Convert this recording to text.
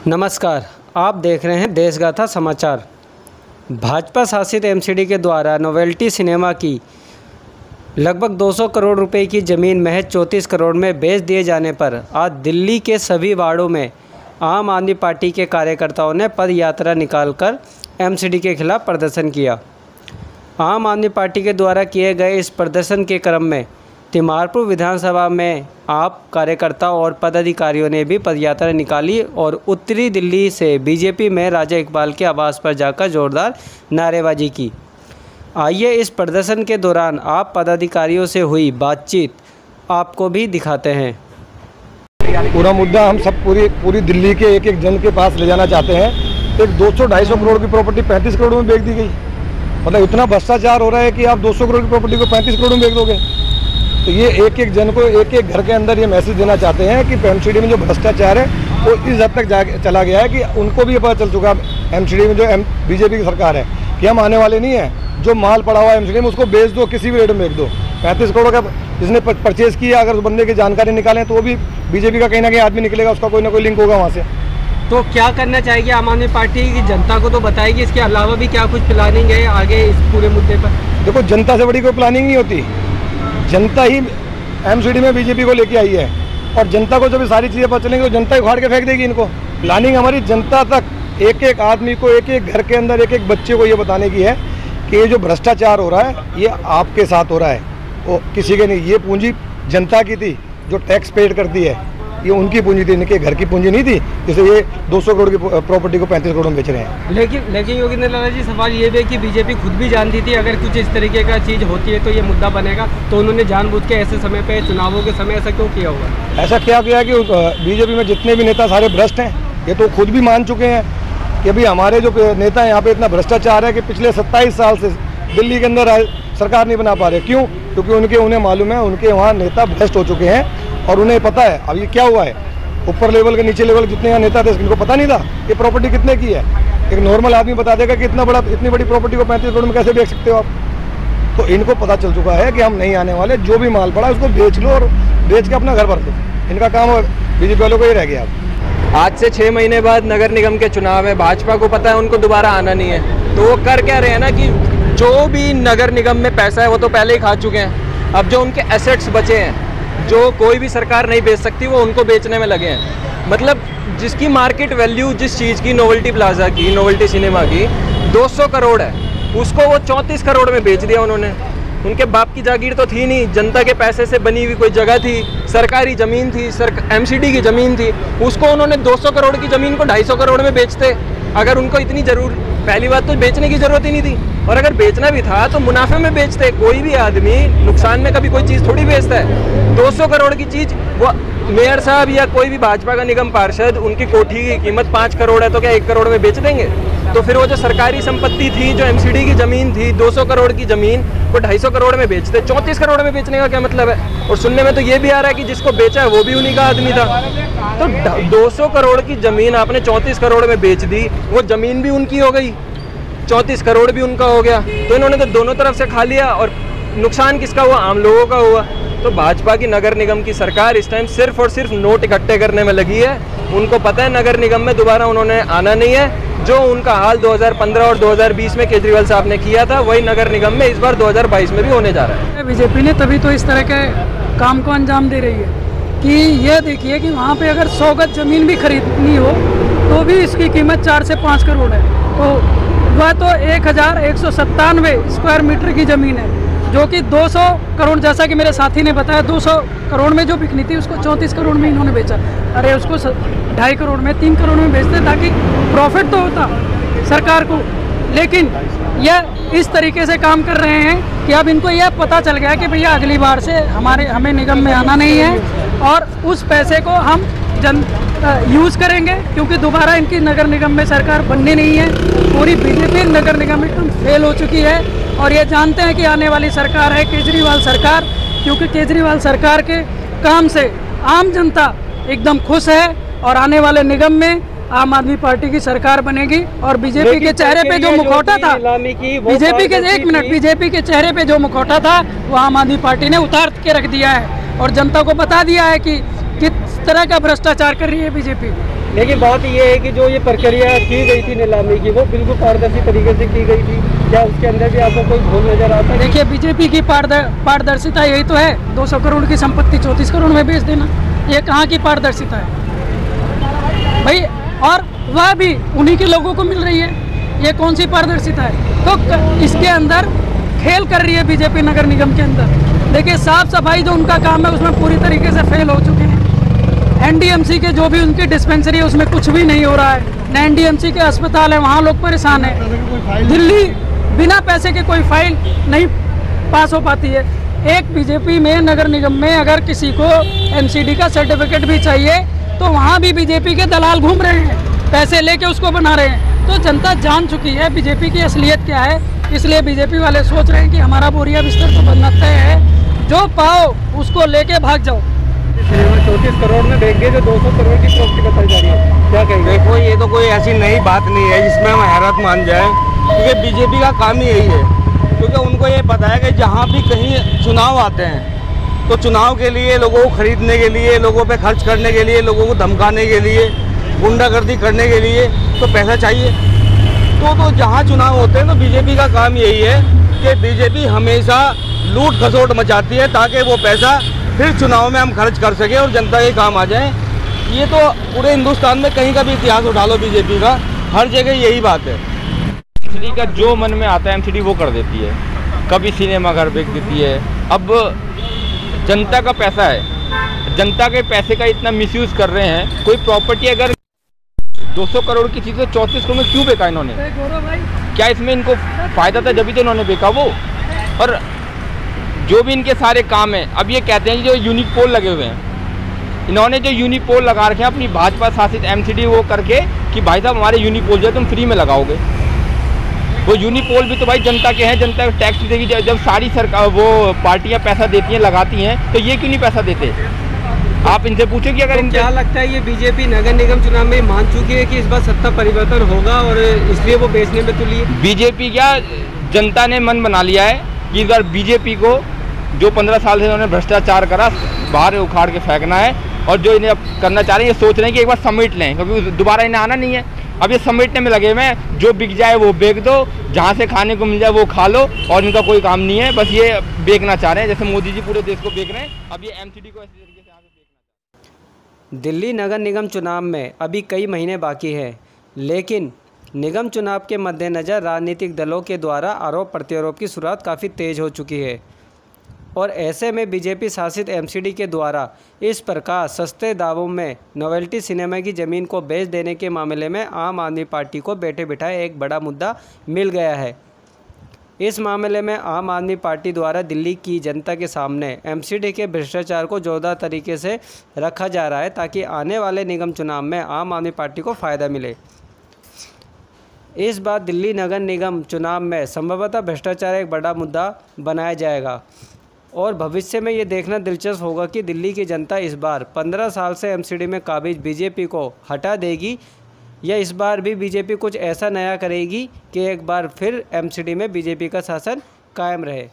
नमस्कार, आप देख रहे हैं देशगाथा समाचार। भाजपा शासित एमसीडी के द्वारा नोवेल्टी सिनेमा की लगभग 200 करोड़ रुपए की ज़मीन महज 34 करोड़ में बेच दिए जाने पर आज दिल्ली के सभी वार्डों में आम आदमी पार्टी के कार्यकर्ताओं ने पद यात्रा निकालकर एमसीडी के खिलाफ प्रदर्शन किया। आम आदमी पार्टी के द्वारा किए गए इस प्रदर्शन के क्रम में तिमारपुर विधानसभा में आप कार्यकर्ताओं और पदाधिकारियों ने भी पदयात्रा निकाली और उत्तरी दिल्ली से बीजेपी में राजा इकबाल के आवास पर जाकर जोरदार नारेबाजी की। आइए इस प्रदर्शन के दौरान आप पदाधिकारियों से हुई बातचीत आपको भी दिखाते हैं। पूरा मुद्दा हम सब पूरी दिल्ली के एक एक जन के पास ले जाना चाहते हैं। एक 200-250 करोड़ की प्रॉपर्टी 35 करोड़ में बेच दी गई। मतलब इतना भ्रष्टाचार हो रहा है कि आप 200 करोड़ की प्रॉपर्टी को 35 करोड़ में बेच दोगे। तो ये एक एक जन को एक एक घर के अंदर ये मैसेज देना चाहते हैं कि एमसीडी में जो भ्रष्टाचार है वो इस हद तक चला गया है कि उनको भी ये पता चल चुका है एमसीडी में जो बीजेपी की सरकार है कि हम आने वाले नहीं हैं। जो माल पड़ा हुआ है एमसीडी में उसको बेच दो, किसी भी रेट में बेच दो। 35 करोड़ का जिसने परचेज़ किया, अगर उस बंदे की जानकारी निकालें तो वो भी बीजेपी का कहीं ना कहीं आदमी निकलेगा, उसका कोई ना कोई लिंक होगा वहाँ से। तो क्या करना चाहेगी आम आदमी पार्टी की? जनता को तो बताएगी, इसके अलावा भी क्या कुछ प्लानिंग है आगे इस पूरे मुद्दे पर? देखो, जनता से बड़ी कोई प्लानिंग नहीं होती। जनता ही एमसीडी में बीजेपी को लेके आई है और जनता को जब ये सारी चीज़ें पता चलेंगी तो जनता ही उखाड़ के फेंक देगी इनको। प्लानिंग हमारी जनता तक, एक एक आदमी को, एक एक घर के अंदर, एक एक बच्चे को ये बताने की है कि ये जो भ्रष्टाचार हो रहा है ये आपके साथ हो रहा है, वो किसी के नहीं। ये पूंजी जनता की थी जो टैक्स पेड करती है, ये उनकी पूंजी थी, इनके घर की पूंजी नहीं थी जिसे ये 200 करोड़ की प्रॉपर्टी को 35 करोड़ में बेच रहे हैं। लेकिन योगेंद्र लाला जी, सवाल ये भी है कि बीजेपी खुद भी जानती थी अगर कुछ इस तरीके का चीज़ होती है तो ये मुद्दा बनेगा, तो उन्होंने जानबूझ के ऐसे समय पे, चुनावों के समय ऐसा क्यों किया होगा? ऐसा क्या किया कि बीजेपी में जितने भी नेता सारे भ्रष्ट हैं, ये तो खुद भी मान चुके हैं कि अभी हमारे जो नेता हैं यहाँ पे इतना भ्रष्टाचार है कि पिछले 27 साल से दिल्ली के अंदर सरकार नहीं बना पा रहे। क्यों? क्योंकि उन्हें मालूम है उनके वहाँ नेता भ्रष्ट हो चुके हैं और उन्हें पता है। अब ये क्या हुआ है, ऊपर लेवल के नीचे लेवल जितने यहाँ नेता थे इनको पता नहीं था कि प्रॉपर्टी कितने की है। एक नॉर्मल आदमी बता देगा कि इतनी बड़ी प्रॉपर्टी को 35 करोड़ में कैसे बेच सकते हो आप। तो इनको पता चल चुका है कि हम नहीं आने वाले, जो भी माल पड़ा उसको बेच लो और बेच के अपना घर भर दो। इनका काम बीजेपी वालों को ही रह गया। अब आज से 6 महीने बाद नगर निगम के चुनाव है, भाजपा को पता है उनको दोबारा आना नहीं है, तो वो कर क्या रहे हैं ना कि जो भी नगर निगम में पैसा है वो तो पहले ही खा चुके हैं। अब जो उनके एसेट्स बचे हैं जो कोई भी सरकार नहीं बेच सकती वो उनको बेचने में लगे हैं। मतलब जिसकी मार्केट वैल्यू जिस चीज़ की, नोवेल्टी प्लाजा की, नोवेल्टी सिनेमा की 200 करोड़ है, उसको वो 34 करोड़ में बेच दिया उन्होंने। उनके बाप की जागीर तो थी नहीं, जनता के पैसे से बनी हुई कोई जगह थी, सरकारी ज़मीन थी, एमसीडी की ज़मीन थी, उसको उन्होंने 200 करोड़ की ज़मीन को 250 करोड़ में बेचते। अगर उनको इतनी पहली बात तो बेचने की ज़रूरत ही नहीं थी, और अगर बेचना भी था तो मुनाफे में बेचते। कोई भी आदमी नुकसान में कभी कोई चीज़ थोड़ी बेचता है। 200 करोड़ की चीज़ वो मेयर साहब या कोई भी भाजपा का निगम पार्षद, उनकी कोठी की कीमत 5 करोड़ है तो क्या 1 करोड़ में बेच देंगे? तो फिर वो जो सरकारी संपत्ति थी, जो एमसीडी की ज़मीन थी, 200 करोड़ की ज़मीन वो 250 करोड़ में बेचते। 34 करोड़ में बेचने का क्या मतलब है? और सुनने में तो ये भी आ रहा है कि जिसको बेचा है वो भी उन्हीं का आदमी था। तो 200 करोड़ की ज़मीन आपने 34 करोड़ में बेच दी, वो ज़मीन भी उनकी हो गई, 34 करोड़ भी उनका हो गया। तो इन्होंने तो दोनों तरफ से खा लिया और नुकसान किसका हुआ? आम लोगों का हुआ। तो भाजपा की नगर निगम की सरकार इस टाइम सिर्फ और सिर्फ नोट इकट्ठे करने में लगी है। उनको पता है नगर निगम में दोबारा उन्होंने आना नहीं है। जो उनका हाल 2015 और 2020 में केजरीवाल साहब ने किया था वही नगर निगम में इस बार 2022 में भी होने जा रहा है। बीजेपी ने तभी तो इस तरह के काम को अंजाम दे रही है कि यह देखिए कि वहाँ पे अगर 100 गज जमीन भी खरीदनी हो तो भी इसकी कीमत 4 से 5 करोड़ है। तो वह तो 1197 स्क्वायर मीटर की ज़मीन है जो कि 200 करोड़, जैसा कि मेरे साथी ने बताया, 200 करोड़ में जो बिकनी थी उसको 34 करोड़ में इन्होंने बेचा। अरे उसको 2.5 करोड़ में, 3 करोड़ में बेचते ताकि प्रॉफिट तो होता सरकार को। लेकिन यह इस तरीके से काम कर रहे हैं कि अब इनको यह पता चल गया कि भैया अगली बार से हमें निगम में आना नहीं है और उस पैसे को हम यूज़ करेंगे, क्योंकि दोबारा इनकी नगर निगम में सरकार बननी नहीं है। पूरी बीजेपी नगर निगम एकदम फेल हो चुकी है और ये जानते हैं कि आने वाली सरकार है केजरीवाल सरकार, क्योंकि केजरीवाल सरकार के काम से आम जनता एकदम खुश है और आने वाले निगम में आम आदमी पार्टी की सरकार बनेगी। और बीजेपी के चेहरे पे जो मुखौटा था, बीजेपी के चेहरे पे जो मुखौटा था वो आम आदमी पार्टी ने उतार के रख दिया है और जनता को बता दिया है कि किस तरह का भ्रष्टाचार कर रही है बीजेपी। लेकिन बात ये है कि जो ये प्रक्रिया की गई थी नीलामी की, वो बिल्कुल पारदर्शी तरीके से की गई थी। क्या उसके अंदर भी आपको कोई भूल नजर आता है? देखिए, बीजेपी की पारदर्शिता यही तो है, 200 करोड़ की संपत्ति 34 करोड़ में बेच देना। ये कहाँ की पारदर्शिता है भाई? और वह भी उन्हीं के लोगों को मिल रही है, ये कौन सी पारदर्शिता है? तो इसके अंदर खेल कर रही है बीजेपी नगर निगम के अंदर। देखिए, साफ सफाई जो उनका काम है उसमें पूरी तरीके से फेल हो चुके हैं। एनडीएमसी के जो भी उनकी डिस्पेंसरी है उसमें कुछ भी नहीं हो रहा है। न एनडीएमसी के अस्पताल है, वहाँ लोग परेशान हैं। दिल्ली बिना पैसे के कोई फाइल नहीं पास हो पाती है। एक बीजेपी में नगर निगम में अगर किसी को एमसीडी का सर्टिफिकेट भी चाहिए तो वहाँ भी बीजेपी के दलाल घूम रहे हैं, पैसे लेके उसको बना रहे हैं। तो जनता जान चुकी है बीजेपी की असलियत क्या है, इसलिए बीजेपी वाले सोच रहे हैं कि हमारा बोरिया बिस्तर तो बनना तय है, जो पाओ उसको लेके भाग जाओ। सिनेमा 34 करोड़ में बेच गए, जो 200 करोड़ की प्रॉपर्टी बताई जा रही है, क्या कहेंगे? देखो, ये तो कोई ऐसी नई बात नहीं है जिसमें हम हैरत मान जाए, क्योंकि बीजेपी का काम ही यही है। क्योंकि उनको ये पता है कि जहाँ भी कहीं चुनाव आते हैं तो चुनाव के लिए, लोगों को खरीदने के लिए, लोगों पे खर्च करने के लिए, लोगों को धमकाने के लिए, गुंडागर्दी करने के लिए तो पैसा चाहिए। तो जहाँ चुनाव होते हैं तो बीजेपी का काम यही है कि बीजेपी हमेशा लूट खसोट मचाती है ताकि वो पैसा फिर चुनाव में हम खर्च कर सकें और जनता के काम आ जाए। ये तो पूरे हिंदुस्तान में कहीं का भी इतिहास उठा लो बीजेपी का, हर जगह यही बात है। एमसीडी का जो मन में आता है एमसीडी वो कर देती है, कभी सिनेमा घर बेच देती है। अब जनता का पैसा है, जनता के पैसे का इतना मिसयूज़ कर रहे हैं। कोई प्रॉपर्टी अगर 200 करोड़ की चीज़ तो 34 करोड़ में क्यों बेचा इन्होंने? क्या इसमें इनको फ़ायदा था? जब भी तो इन्होंने बेचा वो। और जो भी इनके सारे काम हैं, अब ये कहते हैं कि जो यूनिक पोल लगे हुए हैं, इन्होंने जो यूनिक पोल लगा रखे हैं अपनी भाजपा शासित एमसीडी वो करके कि भाई साहब हमारे यूनिक पोल जो है तुम फ्री में लगाओगे। वो यूनिक पोल भी तो भाई जनता के हैं, जनता टैक्स देगी। जब सारी सरकार वो पार्टियां पैसा देती हैं, लगाती हैं, तो ये क्यों नहीं पैसा देते? आप इनसे पूछो कि अगर तो क्या लगता है ये बीजेपी नगर निगम चुनाव में मान चुकी है कि इस बार सत्ता परिवर्तन होगा और इसलिए वो बेचने में तुली है? बीजेपी क्या, जनता ने मन बना लिया है कि इस बार बीजेपी को जो 15 साल से इन्होंने भ्रष्टाचार करा बाहर उखाड़ के फेंकना है। और जो इन्हें अब करना चाह रहे हैं, ये सोच रहे हैं कि एक बार समेट लें, क्योंकि दोबारा इन्हें आना नहीं है। अब ये समेटने में लगे हुए हैं, जो बिक जाए वो बेच दो, जहाँ से खाने को मिल जाए वो खा लो, और इनका कोई काम नहीं है, बस ये बेचना चाह रहे हैं। जैसे मोदी जी पूरे देश को बेच रहे हैं, अब ये एमसीडी को ऐसे तरीके से यहाँ पे बेचना चाह रहे हैं। दिल्ली नगर निगम चुनाव में अभी कई महीने बाकी है, लेकिन निगम चुनाव के मद्देनज़र राजनीतिक दलों के द्वारा आरोप प्रत्यारोप की शुरुआत काफ़ी तेज़ हो चुकी है। और ऐसे में बीजेपी शासित एमसीडी के द्वारा इस प्रकार सस्ते दावों में नोवेल्टी सिनेमा की ज़मीन को बेच देने के मामले में आम आदमी पार्टी को बैठे बिठाए एक बड़ा मुद्दा मिल गया है। इस मामले में आम आदमी पार्टी द्वारा दिल्ली की जनता के सामने एमसीडी के भ्रष्टाचार को जोरदार तरीके से रखा जा रहा है, ताकि आने वाले निगम चुनाव में आम आदमी पार्टी को फ़ायदा मिले। इस बार दिल्ली नगर निगम चुनाव में संभवतः भ्रष्टाचार एक बड़ा मुद्दा बनाया जाएगा और भविष्य में ये देखना दिलचस्प होगा कि दिल्ली की जनता इस बार 15 साल से एमसीडी में काबिज बीजेपी को हटा देगी या इस बार भी बीजेपी कुछ ऐसा नया करेगी कि एक बार फिर एमसीडी में बीजेपी का शासन कायम रहे।